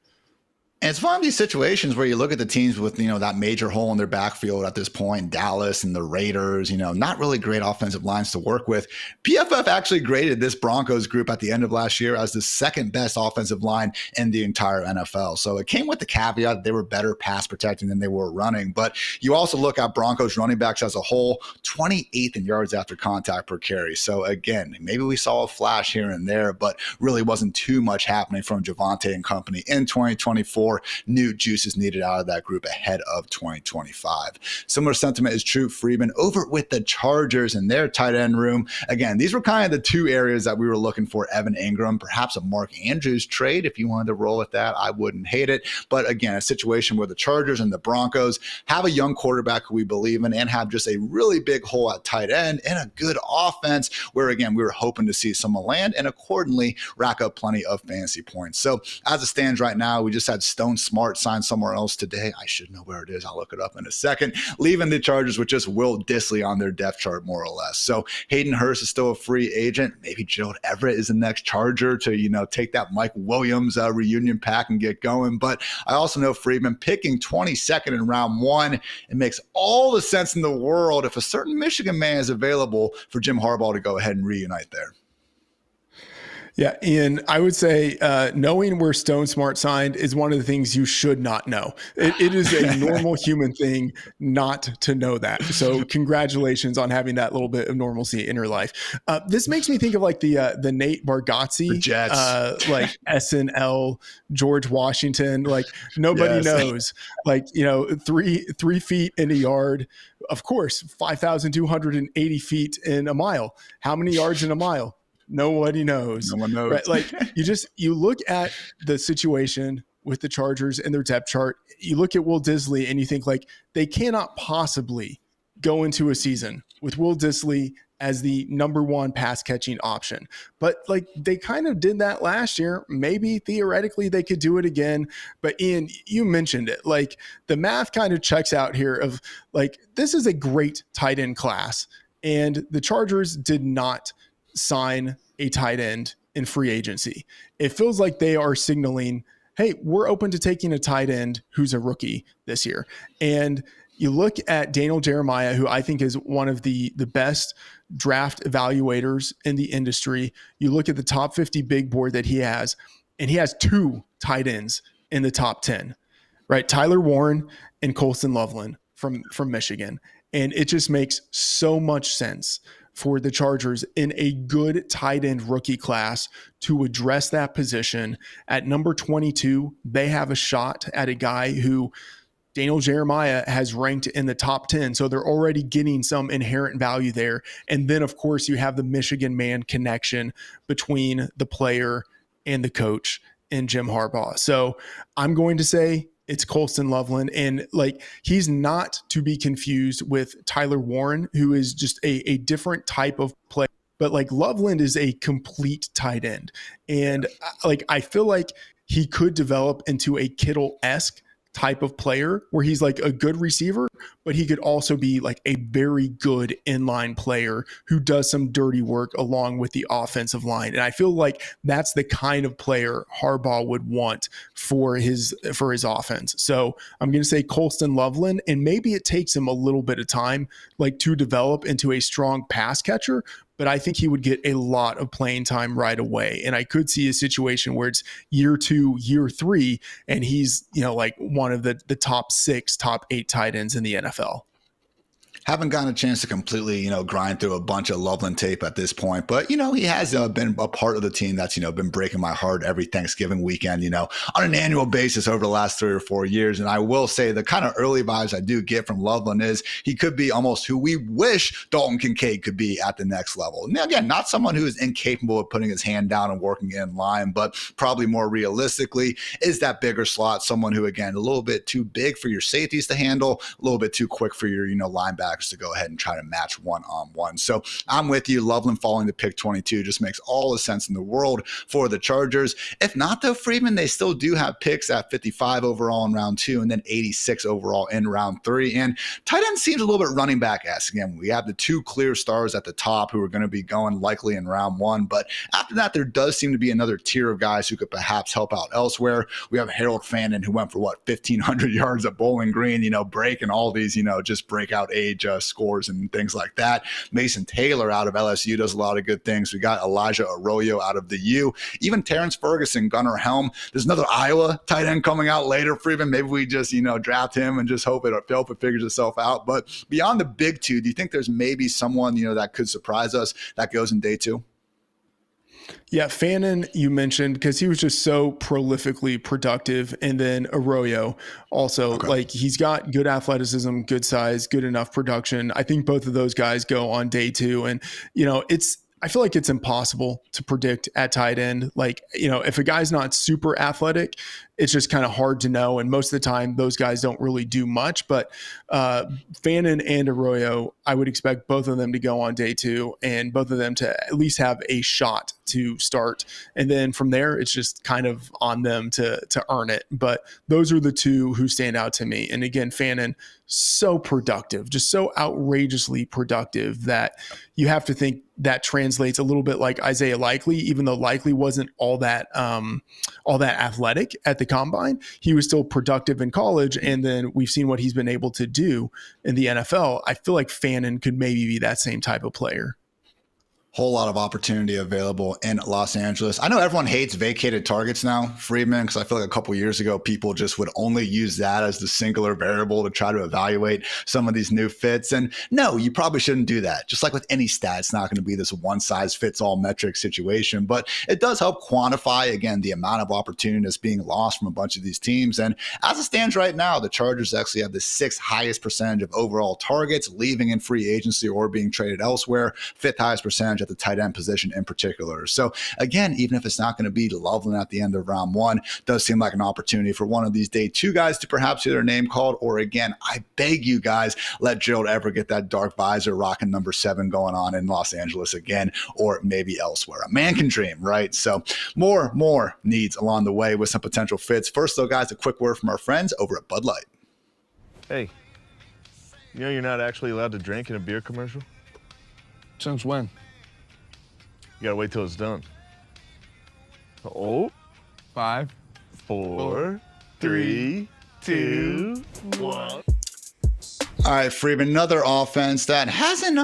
And it's one of these situations where you look at the teams with, that major hole in their backfield at this point, Dallas and the Raiders, not really great offensive lines to work with. PFF actually graded this Broncos group at the end of last year as the second best offensive line in the entire NFL. So it came with the caveat that they were better pass protecting than they were running. But you also look at Broncos running backs as a whole, 28th in yards after contact per carry. So again, maybe we saw a flash here and there, but really wasn't too much happening from Javonte and company in 2024. New juices needed out of that group ahead of 2025. Similar sentiment is true Freedman over with the Chargers and their tight end room. Again, these were kind of the two areas that we were looking for. Evan Ingram, perhaps a Mark Andrews trade. If you wanted to roll with that, I wouldn't hate it. But again, a situation where the Chargers and the Broncos have a young quarterback who we believe in and have just a really big hole at tight end and a good offense where, again, we were hoping to see some land and accordingly rack up plenty of fantasy points. So as it stands right now, we just had Stone Smart signed somewhere else today. I should know where it is. I'll look it up in a second. Leaving the Chargers with just Will Dissly on their depth chart, more or less. So Hayden Hurst is still a free agent. Maybe Gerald Everett is the next Charger to, take that Mike Williams reunion pack and get going. But I also know Freedman picking 22nd in round one. It makes all the sense in the world if a certain Michigan man is available for Jim Harbaugh to go ahead and reunite there. Yeah, and I would say knowing where Stone Smart signed is one of the things you should not know. It is a normal human thing not to know that. So congratulations on having that little bit of normalcy in your life. This makes me think of the Nate Bargatze, SNL, George Washington. Nobody knows. 3 feet in a yard. Of course, 5,280 feet in a mile. How many yards in a mile? Nobody knows. No one knows. Right? You look at the situation with the Chargers and their depth chart. You look at Will Dissly and you think they cannot possibly go into a season with Will Dissly as the number one pass catching option. But they kind of did that last year. Maybe theoretically they could do it again. But Ian, you mentioned it. The math kind of checks out here of this is a great tight end class. And the Chargers did not sign a tight end in free agency. It feels like they are signaling, hey, we're open to taking a tight end who's a rookie this year. And you look at Daniel Jeremiah, who I think is one of the best draft evaluators in the industry. You look at the top 50 big board that he has, and he has two tight ends in the top 10, right? Tyler Warren and Colston Loveland from Michigan. And it just makes so much sense for the Chargers in a good tight end rookie class to address that position. At number 22, they have a shot at a guy who Daniel Jeremiah has ranked in the top 10. So they're already getting some inherent value there. And then, of course, you have the Michigan man connection between the player and the coach in Jim Harbaugh. So I'm going to say it's Colston Loveland. And he's not to be confused with Tyler Warren, who is just a different type of player. But Loveland is a complete tight end. And I feel like he could develop into a Kittle-esque type of player where he's a good receiver, but he could also be a very good inline player who does some dirty work along with the offensive line. And I feel like that's the kind of player Harbaugh would want for his offense. So I'm going to say Colston Loveland, and maybe it takes him a little bit of time to develop into a strong pass catcher, but I think he would get a lot of playing time right away. And I could see a situation where it's year 2, year 3, and he's, one of the top 6, top 8 tight ends in the NFL. Haven't gotten a chance to completely, grind through a bunch of Loveland tape at this point, but he has been a part of the team that's been breaking my heart every Thanksgiving weekend, on an annual basis over the last 3 or 4 years. And I will say the kind of early vibes I do get from Loveland is he could be almost who we wish Dalton Kincaid could be at the next level. Now, again, not someone who is incapable of putting his hand down and working in line, but probably more realistically is that bigger slot, someone who, again, a little bit too big for your safeties to handle, a little bit too quick for your, linebackers to go ahead and try to match one-on-one. So I'm with you. Loveland falling to pick 22 just makes all the sense in the world for the Chargers. If not, though, Freedman, they still do have picks at 55 overall in round 2 and then 86 overall in round 3. And tight end seems a little bit running back-esque. Again, we have the 2 clear stars at the top who are going to be going likely in round 1. But after that, there does seem to be another tier of guys who could perhaps help out elsewhere. We have Harold Fannin, who went for 1,500 yards at Bowling Green, breaking all these, just breakout age scores and things like that. Mason Taylor out of LSU does a lot of good things. We got Elijah Arroyo out of the U. Even Terrence Ferguson, Gunnar Helm. There's another Iowa tight end coming out later, Freeman. Maybe we just, draft him and just hope it figures itself out. But beyond the big 2, do you think there's maybe someone, that could surprise us that goes in day 2? Yeah, Fannin, you mentioned, because he was just so prolifically productive. And then Arroyo also, like, he's got good athleticism, good size, good enough production. I think both of those guys go on day 2. And, I feel like it's impossible to predict at tight end. Like, if a guy's not super athletic, it's just kind of hard to know. And most of the time, those guys don't really do much. But Fannin and Arroyo, I would expect both of them to go on day 2 and both of them to at least have a shot to start. And then from there, it's just kind of on them to earn it. But those are the 2 who stand out to me. And again, Fannin, so productive, just so outrageously productive that you have to think that translates a little bit like Isaiah Likely, even though Likely wasn't all that athletic at the combine. He was still productive in college. And then we've seen what he's been able to do in the NFL. I feel like Fannin could maybe be that same type of player. Whole lot of opportunity available in Los Angeles. I know everyone hates vacated targets now, Freedman, because I feel like a couple years ago, people just would only use that as the singular variable to try to evaluate some of these new fits. And no, you probably shouldn't do that. Just like with any stat, it's not going to be this one-size-fits-all metric situation, but it does help quantify, again, the amount of opportunity that's being lost from a bunch of these teams. And as it stands right now, the Chargers actually have the 6th highest percentage of overall targets leaving in free agency or being traded elsewhere, 5th highest percentage at the tight end position in particular. So again, even if it's not going to be Loveland at the end of round 1, does seem like an opportunity for one of these day 2 guys to perhaps get their name called. Or again, I beg you guys, let Gerald Everett get that dark visor rocking number 7 going on in Los Angeles again, or maybe elsewhere. A man can dream, right? So more needs along the way with some potential fits. First though, guys, a quick word from our friends over at Bud Light. Hey, you're not actually allowed to drink in a beer commercial? Since when? You gotta wait till it's done. Oh, 5, 4, 3, 2, 1. All right, Freeman, another offense that hasn't,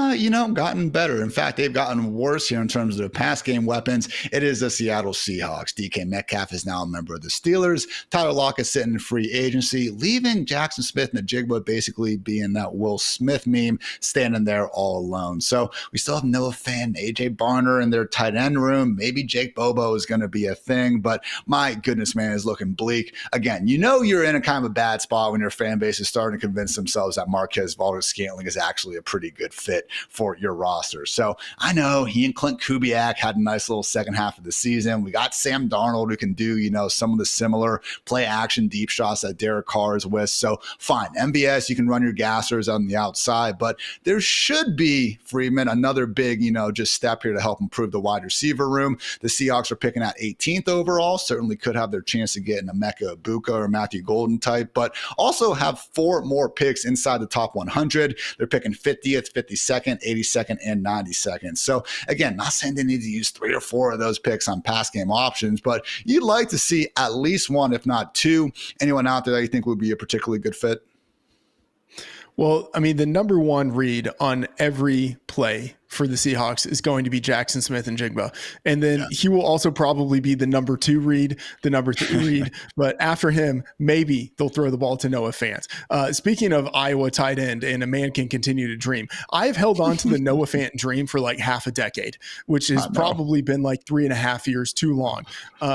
gotten better. In fact, they've gotten worse here in terms of the pass game weapons. It is the Seattle Seahawks. DK Metcalf is now a member of the Steelers. Tyler Lockett sitting in free agency, leaving Jackson Smith and Najigba basically being that Will Smith meme, standing there all alone. So we still have Noah Fant, AJ Barner in their tight end room. Maybe Jake Bobo is going to be a thing, but my goodness, man, is looking bleak. Again, you're in a kind of a bad spot when your fan base is starting to convince themselves that Marquez Valdes-Scantling is actually a pretty good fit for your roster. So I know he and Clint Kubiak had a nice little second half of the season. We got Sam Darnold who can do, some of the similar play action deep shots that Derek Carr is with. So fine, MVS, you can run your gassers on the outside, but there should be, Freeman, another big, just step here to help improve the wide receiver room. The Seahawks are picking at 18th overall, certainly could have their chance to get an Emeka Ibuka or Matthew Golden type, but also have 4 more picks inside the top 100. They're picking 50th, 52nd, 82nd, and 92nd. So again, not saying they need to use 3 or 4 of those picks on pass game options, but you'd like to see at least 1, if not 2. Anyone out there that you think would be a particularly good fit? Well, I mean, the number 1 read on every play for the Seahawks is going to be Jackson Smith and Jigba. And then he will also probably be the number 2 read, the number 3 read. But after him, maybe they'll throw the ball to Noah Fant. Speaking of Iowa tight end, and a man can continue to dream, I've held on to the Noah Fant dream for like half a decade, which has probably been like 3.5 years too long.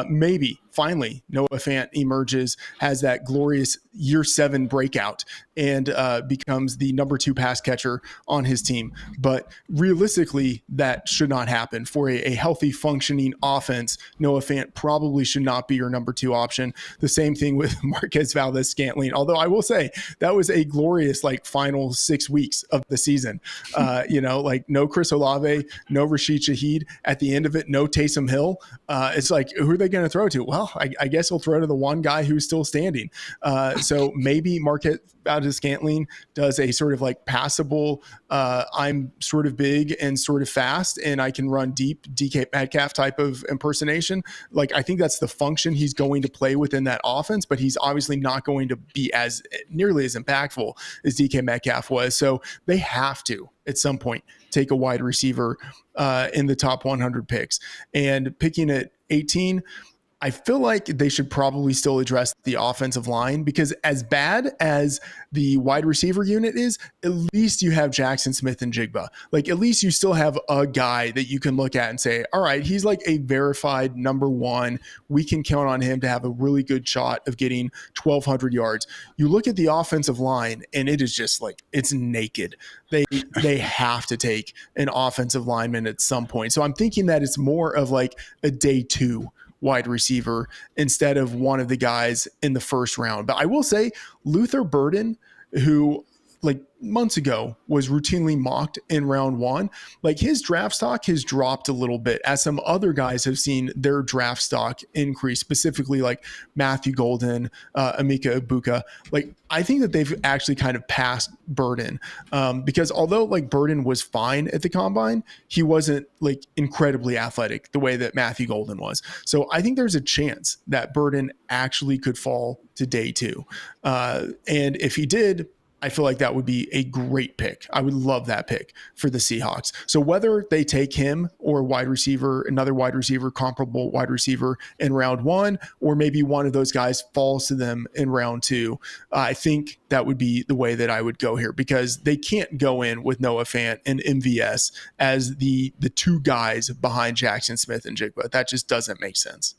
Maybe finally Noah Fant emerges, has that glorious year 7 breakout, and becomes the number 2 pass catcher on his team. But realistically, that should not happen. For a healthy, functioning offense, Noah Fant probably should not be your number 2 option. The same thing with Marquez Valdes-Scantling, although I will say that was a glorious like final 6 weeks of the season. Like no Chris Olave, no Rashid Shaheed. At the end of it, no Taysom Hill. It's like, who are they going to throw to? Well, I guess he'll throw to the one guy who's still standing. So maybe Marquez Valdes-Scantling does a sort of like passable, I'm sort of big and sort of fast and I can run deep, DK Metcalf type of impersonation. Like, I think that's the function he's going to play within that offense, but he's obviously not going to be as nearly as impactful as DK Metcalf was. So they have to, at some point, take a wide receiver in the top 100 picks. And picking at 18, I feel like they should probably still address the offensive line, because as bad as the wide receiver unit is, at least you have Jackson Smith and Jigba. Like, at least you still have a guy that you can look at and say, all right, he's like a verified number 1. We can count on him to have a really good shot of getting 1,200 yards. You look at the offensive line and it is just like, it's naked. They have to take an offensive lineman at some point. So I'm thinking that it's more of like a day 2 wide receiver instead of one of the guys in the first round. But I will say Luther Burden, who like months ago was routinely mocked in round 1, like his draft stock has dropped a little bit as some other guys have seen their draft stock increase, specifically like Matthew Golden, Emeka Egbuka. Like, I think that they've actually kind of passed Burden because although like Burden was fine at the combine, he wasn't like incredibly athletic the way that Matthew Golden was. So I think there's a chance that Burden actually could fall to day 2. And if he did, I feel like that would be a great pick. I would love that pick for the Seahawks. So whether they take him or wide receiver, another wide receiver, comparable wide receiver in round 1, or maybe one of those guys falls to them in round 2, I think that would be the way that I would go here, because they can't go in with Noah Fant and MVS as the 2 guys behind Jackson Smith and Jigba. That just doesn't make sense.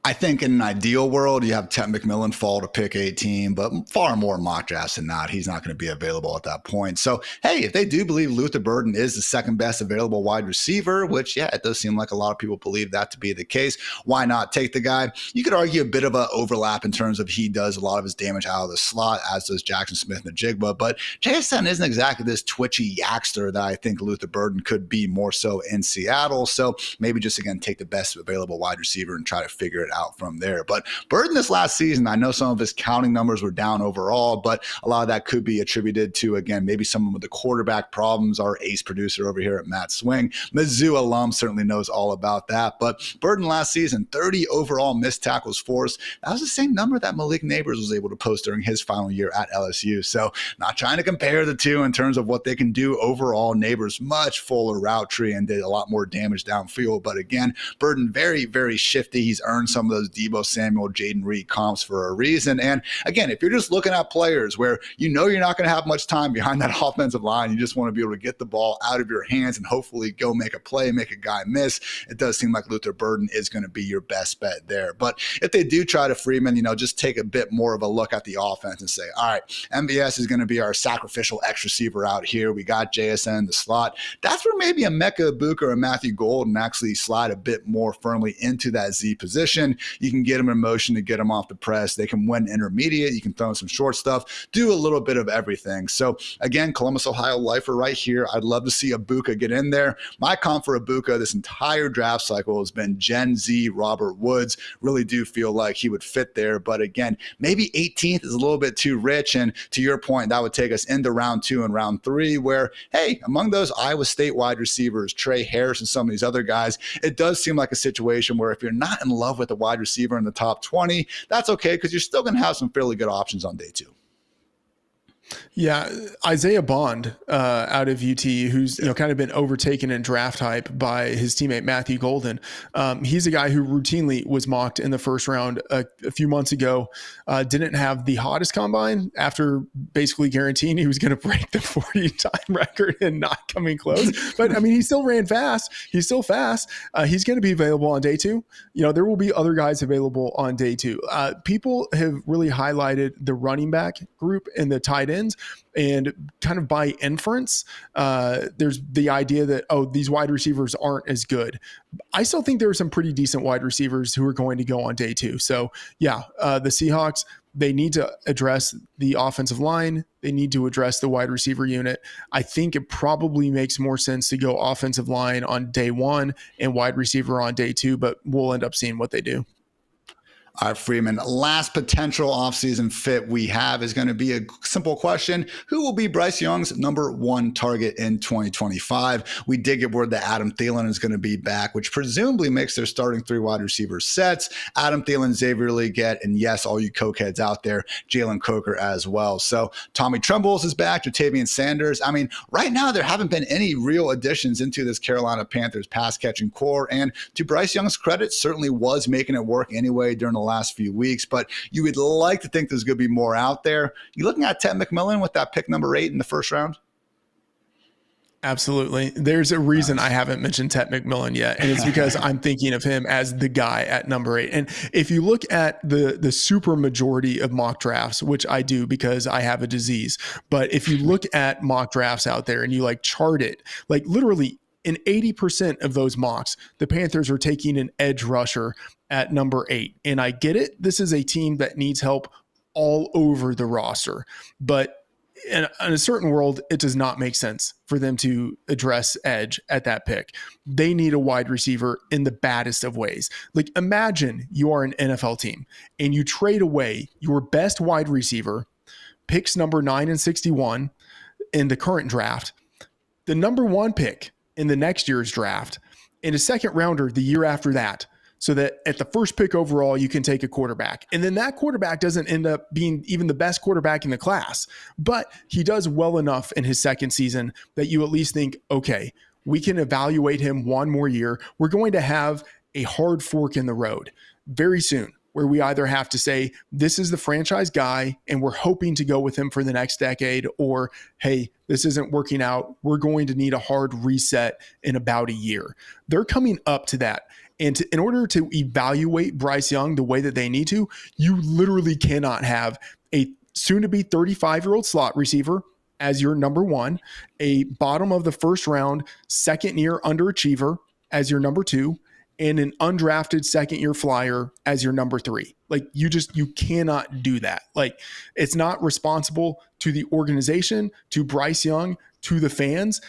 I think in an ideal world, you have Ted McMillan fall to pick 18, but far more mock drafts than not. He's not going to be available at that point. So, hey, if they do believe Luther Burden is the second best available wide receiver, which, yeah, it does seem like a lot of people believe that to be the case, why not take the guy? You could argue a bit of an overlap in terms of he does a lot of his damage out of the slot, as does Jackson Smith and Jigba, but JSN isn't exactly this twitchy yakster that I think Luther Burden could be more so in Seattle. So maybe just, again, take the best available wide receiver and try to figure it out from there. But Burden this last season, I know some of his counting numbers were down overall, but a lot of that could be attributed to, again, maybe some of the quarterback problems. Our ace producer over here at Matt Swing, Mizzou alum, certainly knows all about that. But Burden last season, 30 overall missed tackles forced. That was the same number that Malik Neighbors was able to post during his final year at LSU. So not trying to compare the two in terms of what they can do overall. Neighbors much fuller route tree and did a lot more damage downfield. But again, Burden very, very shifty. He's earned some of those Deebo Samuel, Jaden Reed comps for a reason. And again, if you're just looking at players where you know you're not going to have much time behind that offensive line, you just want to be able to get the ball out of your hands and hopefully go make a play, make a guy miss, it does seem like Luther Burden is going to be your best bet there. But if they do try to Freedman, just take a bit more of a look at the offense and say, all right, MVS is going to be our sacrificial X receiver out here. We got JSN in the slot. That's where maybe a Emeka Egbuka or Matthew Golden actually slide a bit more firmly into that Z position. You can get them in motion to get them off the press. They can win intermediate. You can throw in some short stuff, do a little bit of everything. So again, Columbus, Ohio lifer right here. I'd love to see Egbuka get in there. My comp for Egbuka this entire draft cycle has been Gen Z Robert Woods. Really do feel like he would fit there. But again, maybe 18th is a little bit too rich. And to your point, that would take us into round 2 and round 3 where, hey, among those Iowa State wide receivers, Trey Harris and some of these other guys, it does seem like a situation where if you're not in love with a wide receiver in the top 20, that's okay, because you're still going to have some fairly good options on day 2. Yeah, Isaiah Bond out of UT, who's kind of been overtaken in draft hype by his teammate Matthew Golden. He's a guy who routinely was mocked in the first round a few months ago. Didn't have the hottest combine after basically guaranteeing he was going to break the 40 time record and not coming close. But I mean, he still ran fast. He's still fast. He's going to be available on day 2. There will be other guys available on day 2. People have really highlighted the running back group and the tight ends. And kind of by inference, there's the idea that, these wide receivers aren't as good. I still think there are some pretty decent wide receivers who are going to go on day 2. So yeah, the Seahawks, they need to address the offensive line. They need to address the wide receiver unit. I think it probably makes more sense to go offensive line on day 1 and wide receiver on day 2, but we'll end up seeing what they do. All right, Freeman, last potential offseason fit we have is going to be a simple question. Who will be Bryce Young's number 1 target in 2025? We did get word that Adam Thielen is going to be back, which presumably makes their starting 3 wide receiver sets. Adam Thielen, Xavier Legette, and yes, all you cokeheads out there, Jalen Coker as well. So Tommy Trembles is back, Jatavian Sanders. I mean, right now there haven't been any real additions into this Carolina Panthers pass-catching core, and to Bryce Young's credit, certainly was making it work anyway during the last few weeks, but you would like to think there's going to be more out there. You looking at Ted McMillan with that pick number 8 in the first round? Absolutely. There's a reason I haven't mentioned Ted McMillan yet, and it's because I'm thinking of him as the guy at number 8. And if you look at the super majority of mock drafts, which I do because I have a disease, but if you look at mock drafts out there and you chart it, literally in 80% of those mocks, the Panthers are taking an edge rusher at number 8. And I get it. This is a team that needs help all over the roster. But in a certain world, it does not make sense for them to address edge at that pick. They need a wide receiver in the baddest of ways. Imagine you are an NFL team and you trade away your best wide receiver, picks number 9 and 61 in the current draft, the number 1 pick in the next year's draft, and a second rounder the year after that, so that at the first pick overall, you can take a quarterback. And then that quarterback doesn't end up being even the best quarterback in the class, but he does well enough in his second season that you at least think, okay, we can evaluate him one more year. We're going to have a hard fork in the road very soon, where we either have to say, this is the franchise guy and we're hoping to go with him for the next decade, or, hey, this isn't working out. We're going to need a hard reset in about a year. They're coming up to that. And in order to evaluate Bryce Young the way that they need to, you literally cannot have a soon-to-be 35-year-old slot receiver as your number 1, a bottom of the first round, second-year underachiever as your number 2, and an undrafted second-year flyer as your number 3. You cannot do that. It's not responsible to the organization, to Bryce Young, to the fans.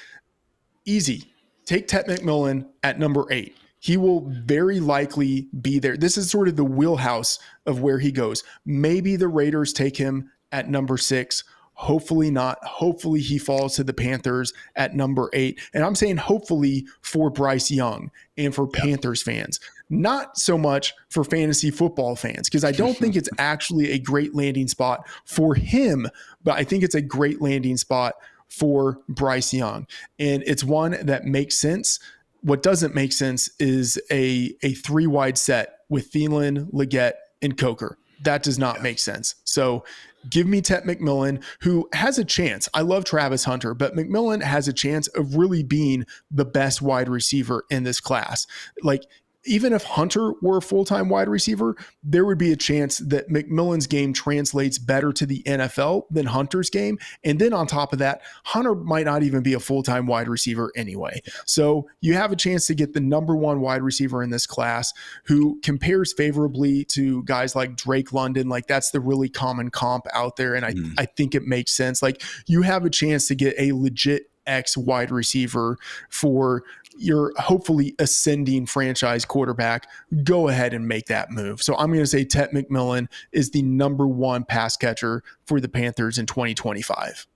Easy. Take Ted McMillan at number 8. He will very likely be there. This is sort of the wheelhouse of where he goes. Maybe the Raiders take him at number 6. Hopefully not. Hopefully he falls to the Panthers at number 8. And I'm saying hopefully for Bryce Young and for Panthers fans, not so much for fantasy football fans, because I don't think it's actually a great landing spot for him, but I think it's a great landing spot for Bryce Young. And it's one that makes sense. What doesn't make sense is a 3-wide set with Thielen, Legette, and Coker. That does not make sense. So give me Ted McMillan, who has a chance. I love Travis Hunter, but McMillan has a chance of really being the best wide receiver in this class. Even if Hunter were a full-time wide receiver, there would be a chance that McMillan's game translates better to the NFL than Hunter's game. And then on top of that, Hunter might not even be a full-time wide receiver anyway. So you have a chance to get the number 1 wide receiver in this class who compares favorably to guys like Drake London. That's the really common comp out there. And I think it makes sense. You have a chance to get a legit X wide receiver for your hopefully ascending franchise quarterback. Go ahead and make that move. So I'm going to say Ted McMillan is the number 1 pass catcher for the Panthers in 2025.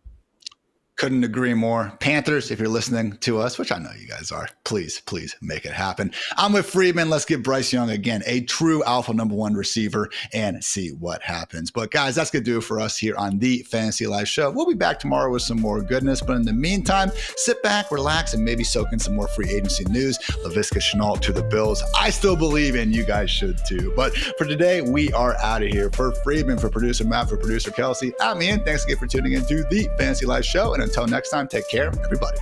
Couldn't agree more. Panthers, if you're listening to us, which I know you guys are, please make it happen. I'm with Freedman. Let's give Bryce Young, again, a true alpha #1 receiver and see what happens. But guys, that's going to do it for us here on the Fantasy Life Show. We'll be back tomorrow with some more goodness. But in the meantime, sit back, relax, and maybe soak in some more free agency news. Laviska Shenault to the Bills. I still believe in. You guys should too. But for today, we are out of here. For Freedman, for producer Matt, for producer Kelsey, I'm Ian. Thanks again for tuning in to the Fantasy Life Show. And until next time, take care, everybody.